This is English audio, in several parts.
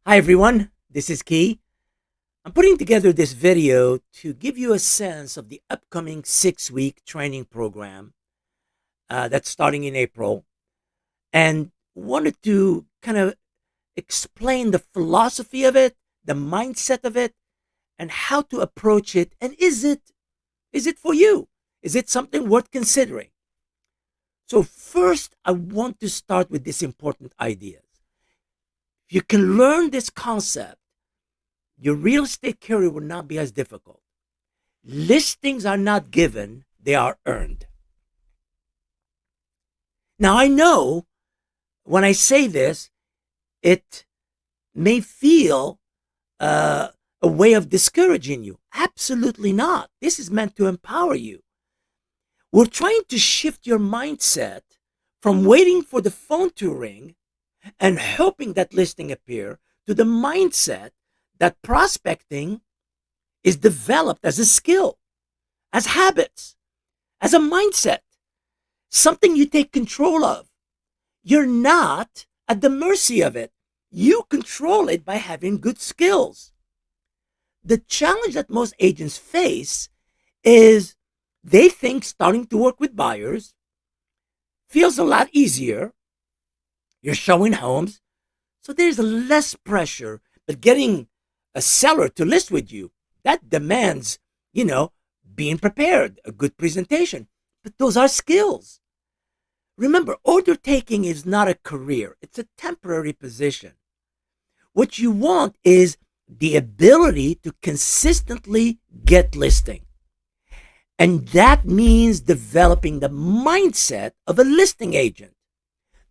Hi everyone, this is Key. I'm putting together this video to give you a sense of the upcoming 6-week training program that's starting in April, and wanted to kind of explain the philosophy of it, the mindset of it, and how to approach it. And is it for you? Is it something worth considering? So first, I want to start with this important idea. If you can learn this concept, your real estate career will not be as difficult. Listings are not given, they are earned. Now, I know when I say this, it may feel a way of discouraging you. Absolutely not. This is meant to empower you. We're trying to shift your mindset from waiting for the phone to ring and hoping that listing appear to the mindset that prospecting is developed as a skill, as habits, as a mindset, something you take control of. You're not at the mercy of it. You control it by having good skills. The challenge that most agents face is they think starting to work with buyers feels a lot easier. You're showing homes, so there's less pressure. But getting a seller to list with you, that demands, being prepared, a good presentation. But those are skills. Remember, order taking is not a career, it's a temporary position. What you want is the ability to consistently get listing. And that means developing the mindset of a listing agent,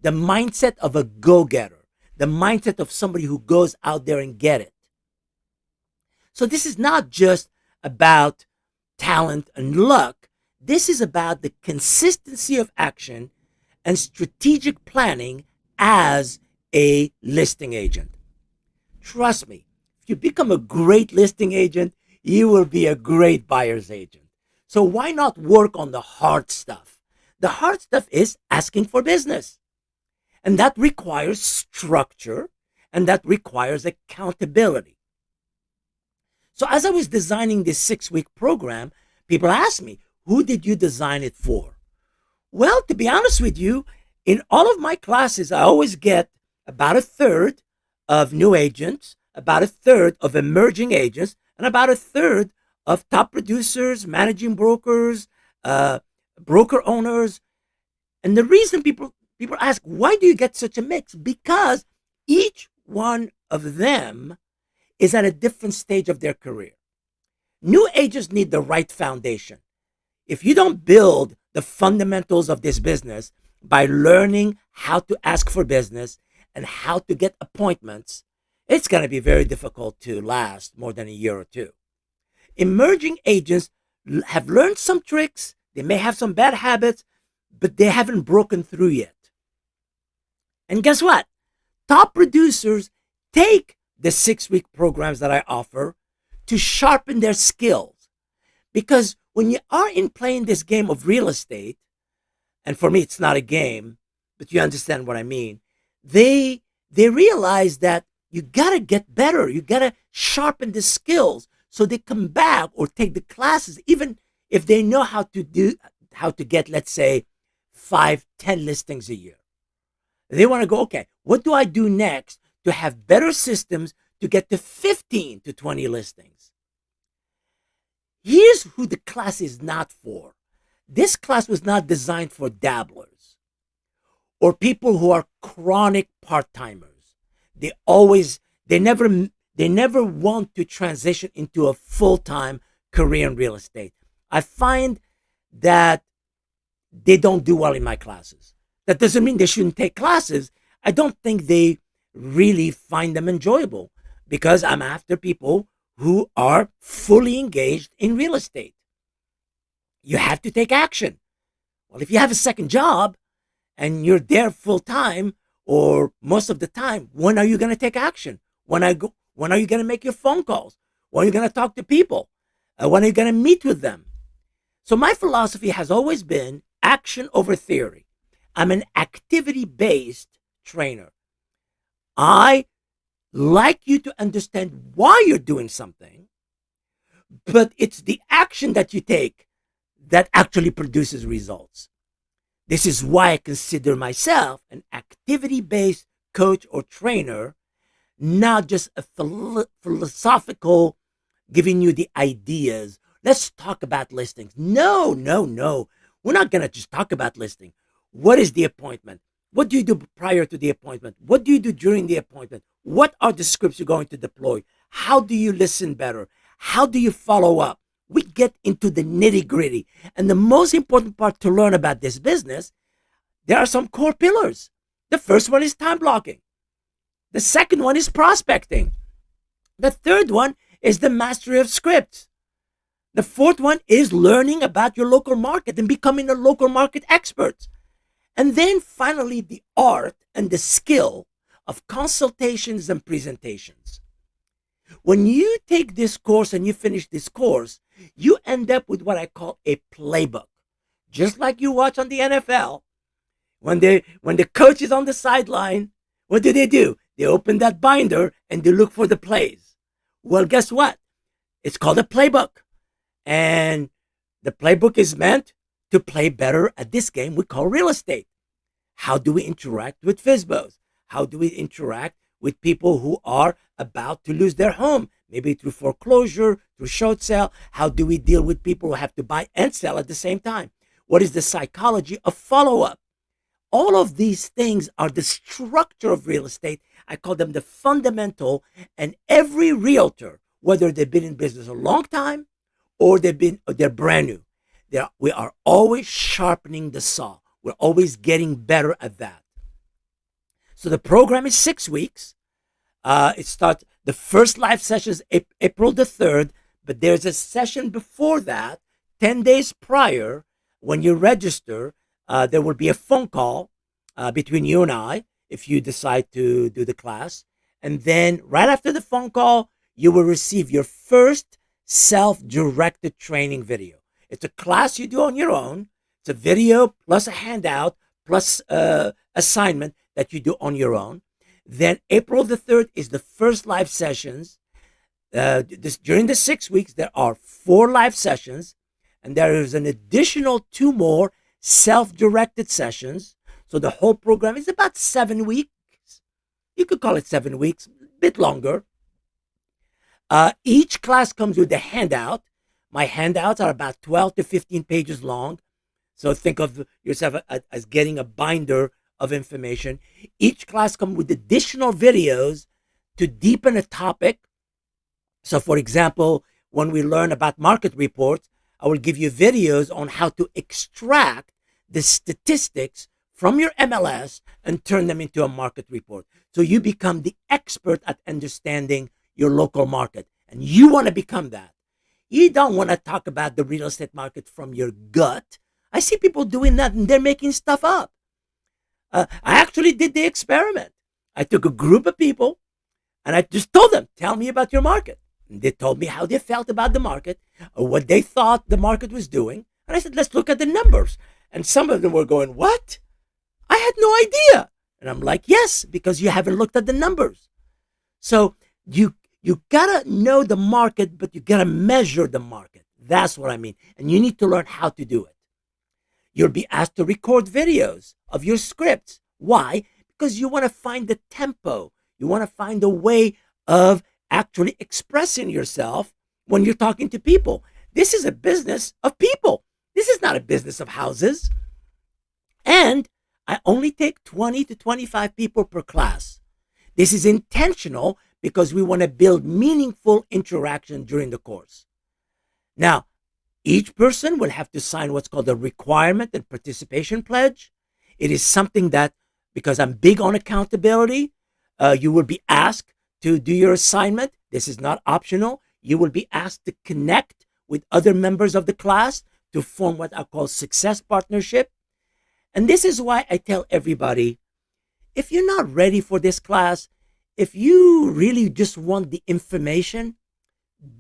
the mindset of a go-getter, the mindset of somebody who goes out there and get it. So this is not just about talent and luck. This is about the consistency of action and strategic planning as a listing agent. Trust me, if you become a great listing agent, you will be a great buyer's agent. So why not work on the hard stuff? The hard stuff is asking for business. And that requires structure, and that requires accountability. So as I was designing this 6-week program, people asked me, who did you design it for? Well, to be honest with you, in all of my classes, I always get about a third of new agents, about a third of emerging agents, and about a third of top producers, managing brokers, broker owners. And the reason people ask, why do you get such a mix? Because each one of them is at a different stage of their career. New agents need the right foundation. If you don't build the fundamentals of this business by learning how to ask for business and how to get appointments, it's going to be very difficult to last more than a year or two. Emerging agents have learned some tricks. They may have some bad habits, but they haven't broken through yet. And guess what? Top producers take the 6-week programs that I offer to sharpen their skills. Because when you are playing this game of real estate, and for me it's not a game, but you understand what I mean, they realize that you gotta get better. You gotta sharpen the skills so they come back or take the classes, even if they know how to get, let's say, 5-10 listings a year. They want to go, okay, what do I do next to have better systems to get to 15 to 20 listings? Here's who the class is not for. This class was not designed for dabblers or people who are chronic part-timers. They never want to transition into a full-time career in real estate. I find that they don't do well in my classes. That doesn't mean they shouldn't take classes. I don't think they really find them enjoyable because I'm after people who are fully engaged in real estate. You have to take action. Well, if you have a second job and you're there full time or most of the time, when are you going to take action? When are you going to make your phone calls? When are you going to talk to people? When are you going to meet with them? So my philosophy has always been action over theory. I'm an activity-based trainer. I like you to understand why you're doing something, but it's the action that you take that actually produces results. This is why I consider myself an activity based coach or trainer, not just a philosophical giving you the ideas. Let's talk about listings. No, no, no. We're not going to just talk about listing. What is the appointment? What do you do prior to the appointment? What do you do during the appointment? What are the scripts you're going to deploy? How do you listen better? How do you follow up? We get into the nitty gritty. And the most important part to learn about this business, there are some core pillars. The first one is time blocking. The second one is prospecting. The third one is the mastery of scripts. The fourth one is learning about your local market and becoming a local market expert. And then finally, the art and the skill of consultations and presentations. When you take this course and you finish this course, you end up with what I call a playbook. Just like you watch on the NFL, when the coach is on the sideline, what do? They open that binder and they look for the plays. Well, guess what? It's called a playbook. And the playbook is meant to play better at this game we call real estate. How do we interact with FISBOs? How do we interact with people who are about to lose their home? Maybe through foreclosure, through short sale. How do we deal with people who have to buy and sell at the same time? What is the psychology of follow-up? All of these things are the structure of real estate. I call them the fundamental, and every realtor, whether they've been in business a long time or they're brand new, we are always sharpening the saw. We're always getting better at that. So the program is 6 weeks. It starts, the first live session is April the 3rd, but there's a session before that, 10 days prior. When you register, there will be a phone call between you and I if you decide to do the class. And then right after the phone call, you will receive your first self-directed training video. It's a class you do on your own. It's a video plus a handout plus assignment that you do on your own. Then April the 3rd is the first live sessions. During the 6 weeks, there are 4 live sessions, and there is an additional 2 more self-directed sessions. So the whole program is about 7 weeks. You could call it 7 weeks, a bit longer. Each class comes with a handout. My handouts are about 12 to 15 pages long. So think of yourself as getting a binder of information. Each class comes with additional videos to deepen a topic. So for example, when we learn about market reports, I will give you videos on how to extract the statistics from your MLS and turn them into a market report. So you become the expert at understanding your local market. And you want to become that. You don't want to talk about the real estate market from your gut. I see people doing that and they're making stuff up. I actually did the experiment. I took a group of people and I just told them, tell me about your market. And they told me how they felt about the market or what they thought the market was doing. And I said, let's look at the numbers. And some of them were going, what? I had no idea. And I'm like, yes, because you haven't looked at the numbers. So you gotta know the market, but you gotta measure the market. That's what I mean. And you need to learn how to do it. You'll be asked to record videos of your scripts. Why? Because you want to find the tempo. You want to find a way of actually expressing yourself when you're talking to people. This is a business of people. This is not a business of houses. And I only take 20 to 25 people per class. This is intentional because we want to build meaningful interaction during the course. Now, each person will have to sign what's called a requirement and participation pledge. It is something that, because I'm big on accountability, you will be asked to do your assignment. This is not optional. You will be asked to connect with other members of the class to form what I call success partnership. And this is why I tell everybody, if you're not ready for this class, if you really just want the information,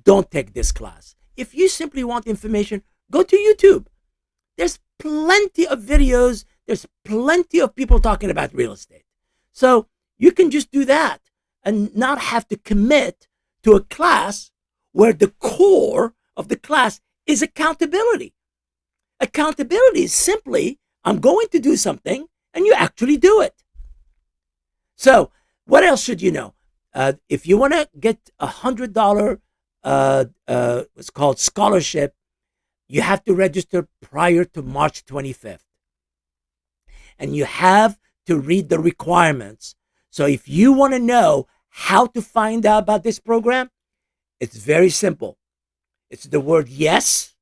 don't take this class. If you simply want information, go to YouTube. There's plenty of videos. There's plenty of people talking about real estate. So you can just do that. and not have to commit to a class where the core of the class is accountability. Accountability is simply, I'm going to do something and you actually do it. So, what else should you know? If you want to get $100, what's called scholarship, you have to register prior to March 25th. And you have to read the requirements. So, if you want to know how to find out about this program, it's very simple. It's the word yes.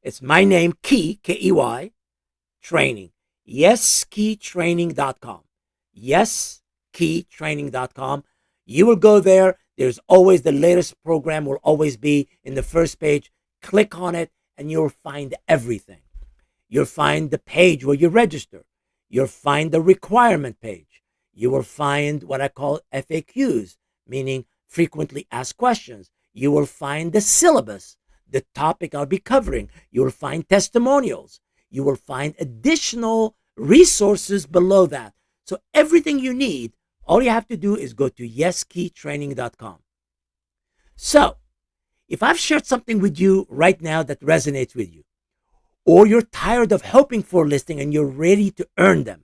It's my name, Key, Key, training. YesKeyTraining.com. YesKeyTraining.com. You will go there. There's always the latest program will always be in the first page. Click on it and you'll find everything. You'll find the page where you register. You'll find the requirement page. You will find what I call FAQs, meaning frequently asked questions. You will find the syllabus, the topic I'll be covering. You will find testimonials. You will find additional resources below that. So everything you need, all you have to do is go to YesKeyTraining.com. So if I've shared something with you right now that resonates with you, or you're tired of hoping for a listing and you're ready to earn them,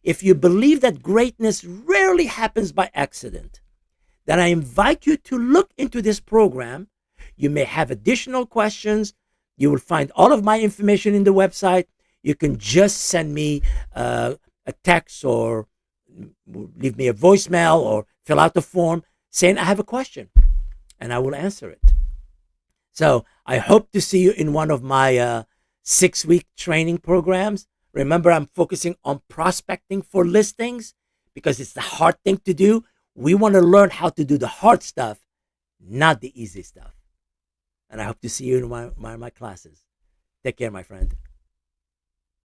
if you believe that greatness rarely happens by accident, then I invite you to look into this program. You may have additional questions. You will find all of my information in the website. You can just send me a text or leave me a voicemail or fill out the form saying I have a question and I will answer it. So I hope to see you in one of my 6-week training programs. Remember, I'm focusing on prospecting for listings because it's the hard thing to do. We want to learn how to do the hard stuff, not the easy stuff. And I hope to see you in one of my classes. Take care, my friend.